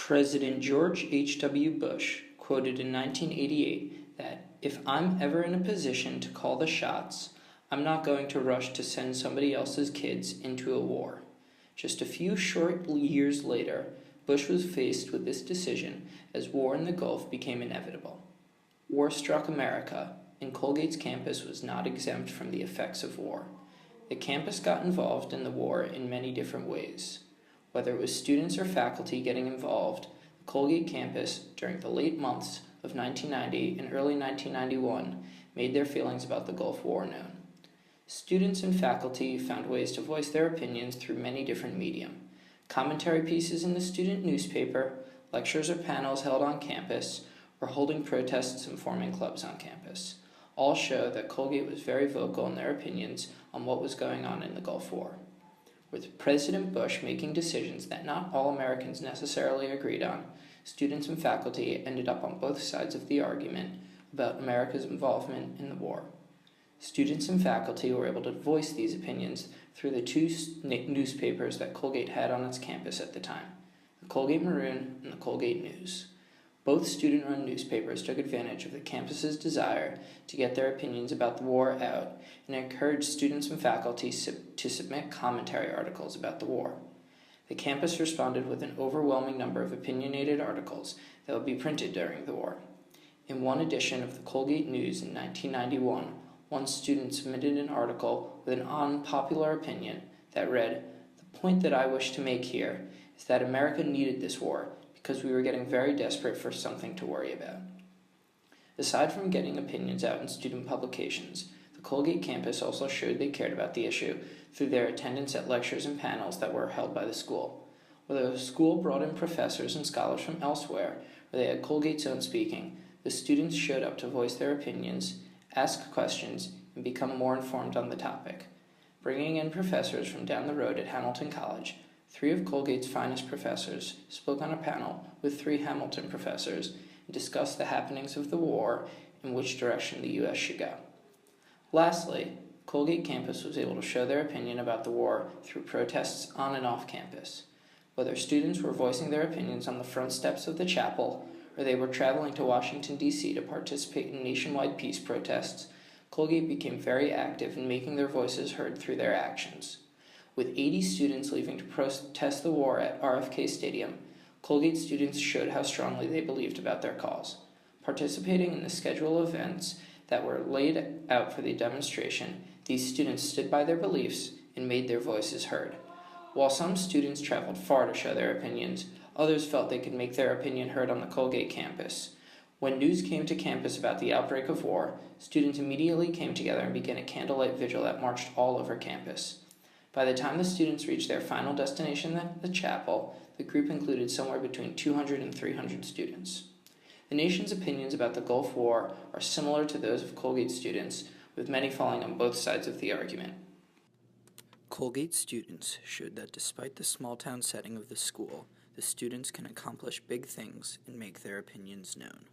President George H.W. Bush quoted in 1988 that, "If I'm ever in a position to call the shots, I'm not going to rush to send somebody else's kids into a war." Just a few short years later, Bush was faced with this decision as war in the Gulf became inevitable. War struck America, and Colgate's campus was not exempt from the effects of war. The campus got involved in the war in many different ways. Whether it was students or faculty getting involved, the Colgate campus, during the late months of 1990 and early 1991, made their feelings about the Gulf War known. Students and faculty found ways to voice their opinions through many different medium. Commentary pieces in the student newspaper, lectures or panels held on campus, or holding protests and forming clubs on campus, all show that Colgate was very vocal in their opinions on what was going on in the Gulf War. With President Bush making decisions that not all Americans necessarily agreed on, students and faculty ended up on both sides of the argument about America's involvement in the war. Students and faculty were able to voice these opinions through the two newspapers that Colgate had on its campus at the time, the Colgate Maroon and the Colgate News. Both student-run newspapers took advantage of the campus's desire to get their opinions about the war out and encouraged students and faculty to submit commentary articles about the war. The campus responded with an overwhelming number of opinionated articles that would be printed during the war. In one edition of the Colgate News in 1991, one student submitted an article with an unpopular opinion that read, "The point that I wish to make here is that America needed this war because we were getting very desperate for something to worry about." Aside from getting opinions out in student publications, the Colgate campus also showed they cared about the issue through their attendance at lectures and panels that were held by the school. Whether the school brought in professors and scholars from elsewhere, or they had Colgate's own speaking, the students showed up to voice their opinions, ask questions, and become more informed on the topic. Bringing in professors from down the road at Hamilton College, 3 of Colgate's finest professors spoke on a panel with 3 Hamilton professors and discussed the happenings of the war and which direction the U.S. should go. Lastly, Colgate campus was able to show their opinion about the war through protests on and off campus. Whether students were voicing their opinions on the front steps of the chapel or they were traveling to Washington, D.C. to participate in nationwide peace protests, Colgate became very active in making their voices heard through their actions. With 80 students leaving to protest the war at RFK Stadium, Colgate students showed how strongly they believed about their cause. Participating in the schedule of events that were laid out for the demonstration, these students stood by their beliefs and made their voices heard. While some students traveled far to show their opinions, others felt they could make their opinion heard on the Colgate campus. When news came to campus about the outbreak of war, students immediately came together and began a candlelight vigil that marched all over campus. By the time the students reached their final destination at the chapel, the group included somewhere between 200 and 300 students. The nation's opinions about the Gulf War are similar to those of Colgate students, with many falling on both sides of the argument. Colgate students showed that despite the small-town setting of the school, the students can accomplish big things and make their opinions known.